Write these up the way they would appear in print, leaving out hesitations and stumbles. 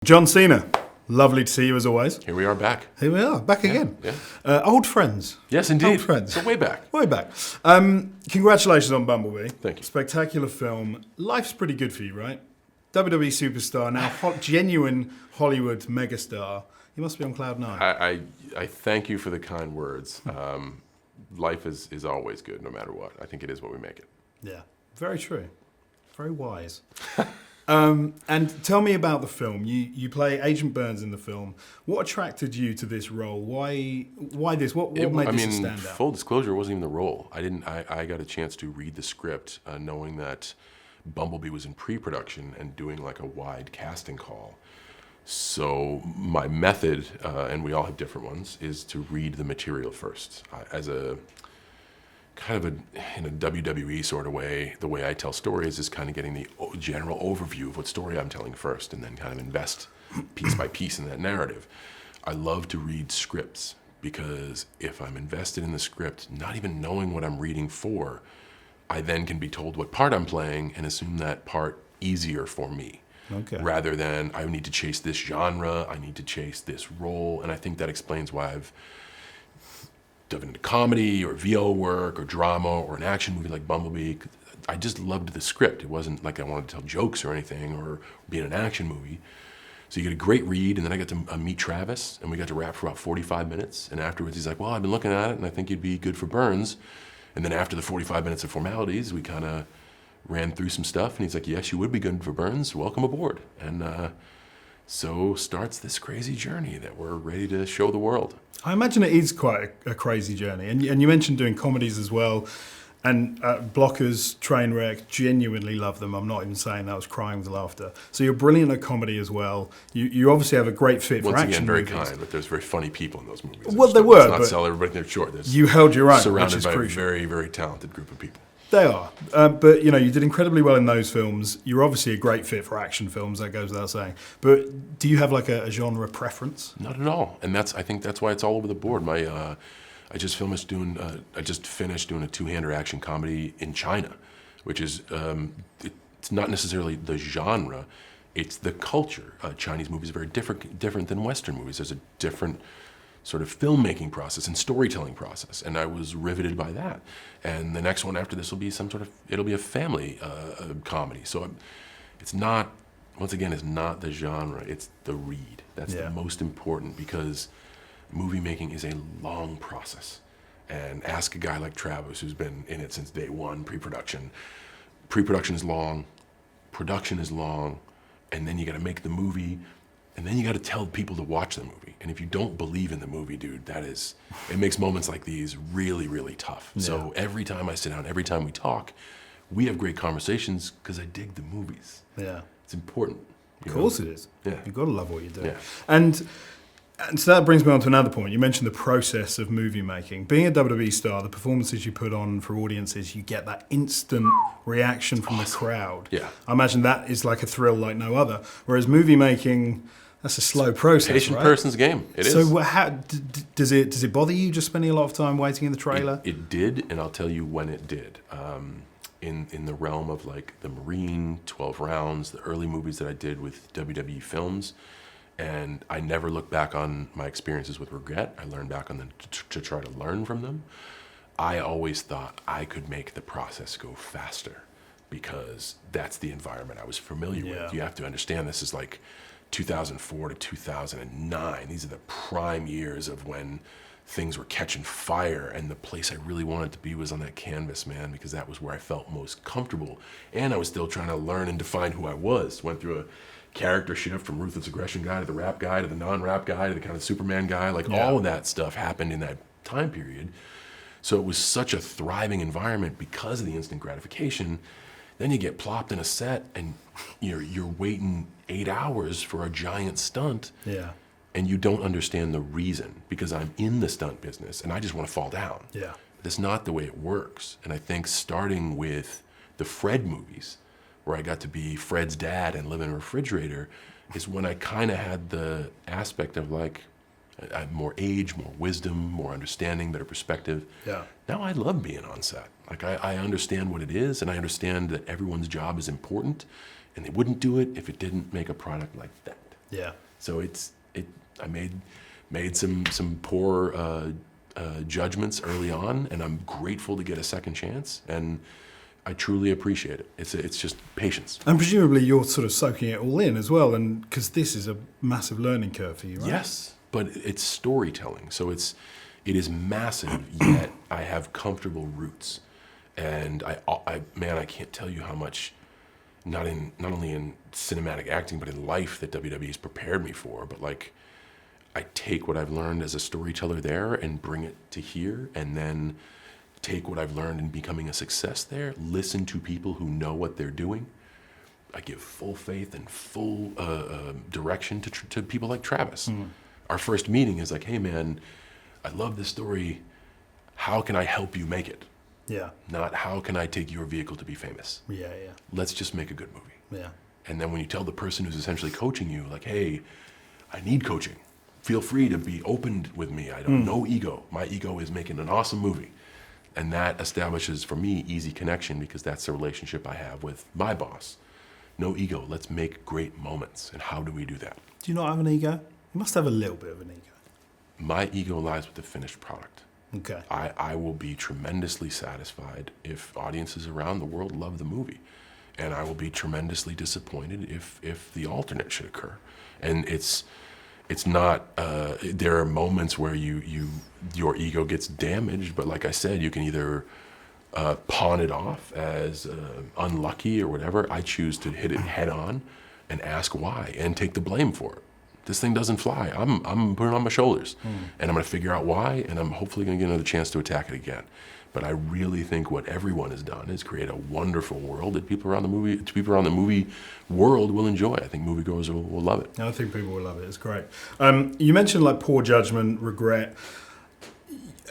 John Cena, lovely to see you as always. Here we are back. Here we are, back again. Yeah. Old friends. Yes, indeed. Old friends. So way back. Way back. Congratulations on Bumblebee. Thank you. Spectacular film. Life's pretty good for you, right? WWE superstar, now genuine Hollywood megastar. You must be on cloud nine. I thank you for the kind words. Life is always good, no matter what. I think it is what we make it. Yeah, very true. Very wise. And tell me about the film. You play Agent Burns in the film. What attracted you to this role? Why this? What made this a standout? Full disclosure, it wasn't even the role. I got a chance to read the script, knowing that Bumblebee was in pre-production and doing like a wide casting call. So my method, and we all have different ones, is to read the material first. As a kind of in a WWE sort of way, the way I tell stories is kind of getting the general overview of what story I'm telling first, and then kind of invest piece by piece in that narrative. I love to read scripts because if I'm invested in the script, not even knowing what I'm reading for, I then can be told what part I'm playing and assume that part easier for me. Okay. Rather than I need to chase this genre, I need to chase this role, and I think that explains why I've dove into comedy or VO work or drama or an action movie like Bumblebee. I just loved the script. It wasn't like I wanted to tell jokes or anything or be in an action movie. So you get a great read, and then I got to meet Travis, and we got to rap for about 45 minutes, and afterwards he's like, well, I've been looking at it, and I think you'd be good for Burns. And then after the 45 minutes of formalities, we kind of ran through some stuff, and he's like, yes, you would be good for Burns. Welcome aboard. And so starts this crazy journey that we're ready to show the world. I imagine it is quite a crazy journey. And you mentioned doing comedies as well. And Blockers, Trainwreck, genuinely love them. I'm not even saying that. I was crying with laughter. So you're brilliant at comedy as well. You obviously have a great fit for action Once again, very movies. kind, but there's very funny people in those movies. Well, there were, Let's not but sell everybody their short. There's you held your own, which surrounded is by crucial. a very, very talented group of people. They are. But, you did incredibly well in those films. You're obviously a great fit for action films, that goes without saying. But do you have like a genre preference? Not at all. And I think that's why it's all over the board. I just finished doing a 2-hander action comedy in China, which is, it's not necessarily the genre, it's the culture. Chinese movies are very different than Western movies. There's a different sort of filmmaking process and storytelling process, and I was riveted by that. And the next one after this will be it'll be a family comedy. So it's not, once again, it's not the genre, it's the read. That's the most important, because movie making is a long process. And ask a guy like Travis, who's been in it since day one, pre-production. Pre-production is long, production is long, and then you gotta make the movie, and then you gotta tell people to watch the movie. And if you don't believe in the movie, dude, it makes moments like these really, really tough. Yeah. So every time I sit down, every time we talk, we have great conversations because I dig the movies. Yeah. It's important. Of course it is. Yeah. You've got to love what you do. Yeah. And so that brings me on to another point. You mentioned the process of movie making. Being a WWE star, the performances you put on for audiences, you get that instant reaction from the crowd. Yeah. I imagine that is like a thrill like no other. Whereas movie making, that's a slow process, Patient right? person's game. It is. So how, does it bother you just spending a lot of time waiting in the trailer? It did, and I'll tell you when it did. In the realm of like the Marine, 12 Rounds, the early movies that I did with WWE Films, and I never look back on my experiences with regret. I learn back on them to try to learn from them. I always thought I could make the process go faster because that's the environment I was familiar with. You have to understand, this is like 2004 to 2009. These are the prime years of when things were catching fire, and the place I really wanted to be was on that canvas, man, because that was where I felt most comfortable. And I was still trying to learn and define who I was. Went through a character shift from ruthless aggression guy to the rap guy to the non-rap guy to the kind of Superman guy. All of that stuff happened in that time period. So it was such a thriving environment because of the instant gratification. Then you get plopped in a set and you're waiting 8 hours for a giant stunt. Yeah. And you don't understand the reason, because I'm in the stunt business and I just want to fall down. Yeah. That's not the way it works. And I think starting with the Fred movies, where I got to be Fred's dad and live in a refrigerator, is when I kind of had the aspect of like, I have more age, more wisdom, more understanding, better perspective. Yeah. Now I love being on set. Like I understand what it is, and I understand that everyone's job is important, and they wouldn't do it if it didn't make a product like that. Yeah. So I made some poor judgments early on, and I'm grateful to get a second chance, and I truly appreciate it. It's just patience. And presumably you're sort of soaking it all in as well, and because this is a massive learning curve for you, right? Yes, but it's storytelling, so it is massive. Yet I have comfortable roots, and I can't tell you how much, not only in cinematic acting, but in life that WWE's prepared me for. But like, I take what I've learned as a storyteller there and bring it to here, and then take what I've learned in becoming a success there, listen to people who know what they're doing. I give full faith and full direction to people like Travis. Our first meeting is like, hey man, I love this story. How can I help you make it? Yeah. Not how can I take your vehicle to be famous? Yeah. Let's just make a good movie. Yeah. And then when you tell the person who's essentially coaching you, like, hey, I need coaching. Feel free to be open with me. I don't no ego. My ego is making an awesome movie. And that establishes, for me, easy connection, because that's the relationship I have with my boss. No ego. Let's make great moments. And how do we do that? Do you not have an ego? You must have a little bit of an ego. My ego lies with the finished product. Okay. I will be tremendously satisfied if audiences around the world love the movie. And I will be tremendously disappointed if the alternate should occur. And it's not, there are moments where your ego gets damaged, but like I said, you can either pawn it off as unlucky or whatever. I choose to hit it head on and ask why and take the blame for it. This thing doesn't fly. I'm putting it on my shoulders, and I'm going to figure out why, and I'm hopefully going to get another chance to attack it again. But I really think what everyone has done is create a wonderful world that people around the movie world will enjoy. I think moviegoers will love it. I think people will love it. It's great. You mentioned like poor judgment, regret,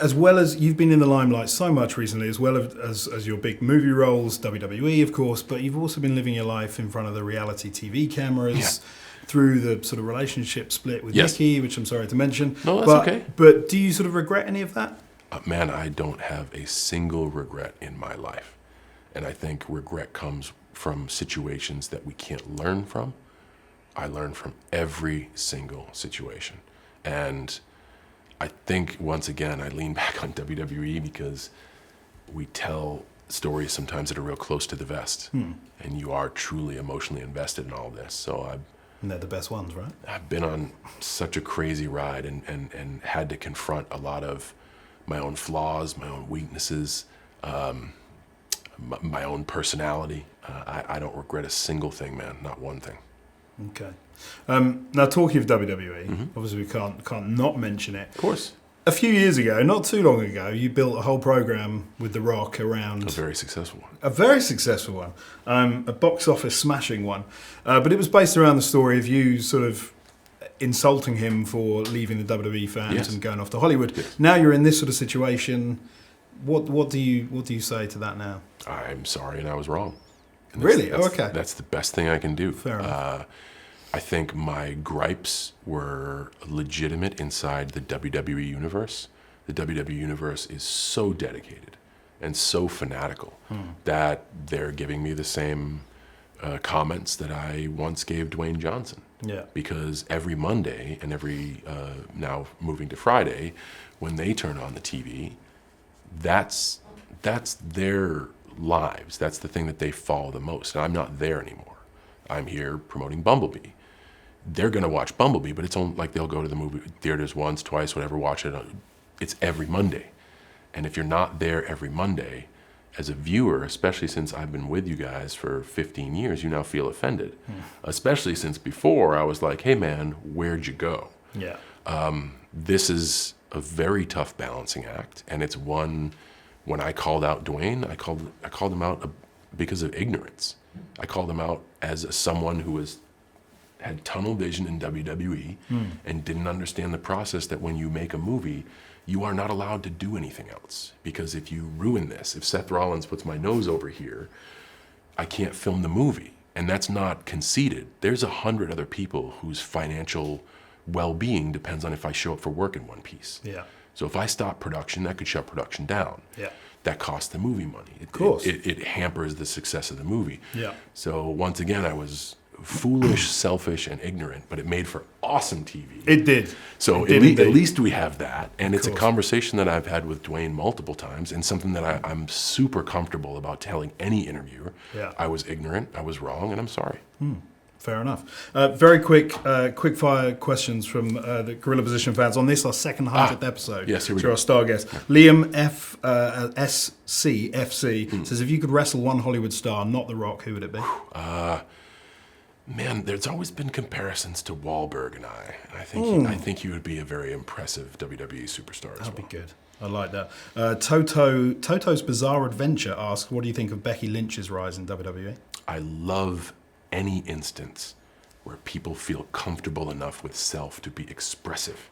as well as you've been in the limelight so much recently, as well as your big movie roles, WWE, of course, but you've also been living your life in front of the reality TV cameras. Yeah. Through the sort of relationship split with Becky, which I'm sorry to mention. No, that's okay. But do you sort of regret any of that? Man, I don't have a single regret in my life. And I think regret comes from situations that we can't learn from. I learn from every single situation. And I think, once again, I lean back on WWE because we tell stories sometimes that are real close to the vest. And you are truly emotionally invested in all this. And they're the best ones, right? I've been on such a crazy ride and had to confront a lot of my own flaws, my own weaknesses, my own personality. I don't regret a single thing, man, not one thing. Okay. Now, talking of WWE, obviously we can't not mention it. Of course. A few years ago, not too long ago, you built a whole program with The Rock around... A very successful one. A very successful one. A box office smashing one. But it was based around the story of you sort of insulting him for leaving the WWE fans and going off to Hollywood. Yes. Now you're in this sort of situation. What do you say to that now? I'm sorry, and I was wrong. And really? Okay. That's the best thing I can do. Fair enough. I think my gripes were legitimate inside the WWE universe. The WWE universe is so dedicated and so fanatical that they're giving me the same comments that I once gave Dwayne Johnson. Yeah. Because every Monday and every, now moving to Friday, when they turn on the TV, that's their lives. That's the thing that they follow the most. And I'm not there anymore. I'm here promoting Bumblebee. They're going to watch Bumblebee, but it's only like they'll go to the movie theaters once, twice, whatever, watch it. It's every Monday. And if you're not there every Monday, as a viewer, especially since I've been with you guys for 15 years, you now feel offended. Especially since before I was like, hey man, where'd you go? Yeah. This is a very tough balancing act. And it's one, when I called out Dwayne, I called him out because of ignorance. I called him out as someone who had tunnel vision in WWE and didn't understand the process that when you make a movie, you are not allowed to do anything else. Because if you ruin this, if Seth Rollins puts my nose over here, I can't film the movie. And that's not conceded. There's 100 other people whose financial well-being depends on if I show up for work in one piece. Yeah. So if I stop production, that could shut production down. Yeah. That costs the movie money. Of course. It hampers the success of the movie. Yeah. So once again, I was foolish, selfish, and ignorant, but it made for awesome TV. It did. So It did at indeed. least we have that, and it's a course. conversation that I've had with Dwayne multiple times, and something that I'm super comfortable about telling any interviewer. Yeah. I was ignorant, I was wrong, and I'm sorry. Fair enough. Very quick fire questions from the Gorilla Position fans on this, our second 100th episode. Yes, here we to go. our star guest. Liam SCFC says, if you could wrestle one Hollywood star, not The Rock, who would it be? Man, there's always been comparisons to Wahlberg and I. And I think he would be a very impressive WWE superstar as That'd well. be good. I like that. Toto's Bizarre Adventure asks, what do you think of Becky Lynch's rise in WWE? I love any instance where people feel comfortable enough with self to be expressive.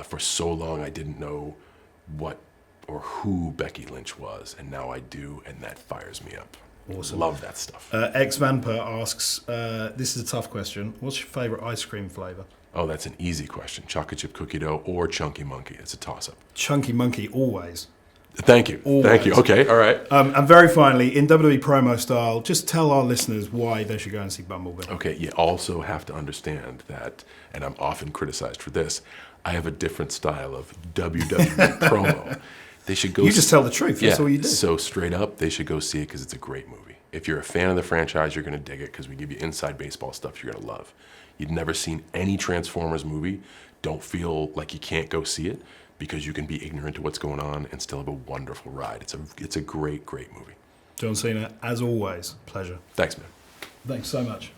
For so long, I didn't know what or who Becky Lynch was, and now I do, and that fires me up. Awesome. Love that stuff. Ex-Vanper asks, this is a tough question, what's your favorite ice cream flavor? Oh, that's an easy question. Chocolate chip cookie dough or Chunky Monkey. It's a toss-up. Chunky Monkey, always. Thank you. Always. Thank you. Okay, all right. And very finally, in WWE promo style, just tell our listeners why they should go and see Bumblebee. Okay, you also have to understand that, and I'm often criticized for this, I have a different style of WWE promo. They should go. You just tell the truth. That's all you do. So straight up, they should go see it because it's a great movie. If you're a fan of the franchise, you're going to dig it because we give you inside baseball stuff you're going to love. You've never seen any Transformers movie, don't feel like you can't go see it because you can be ignorant to what's going on and still have a wonderful ride. It's a great, great movie. John Cena, as always, pleasure. Thanks, man. Thanks so much.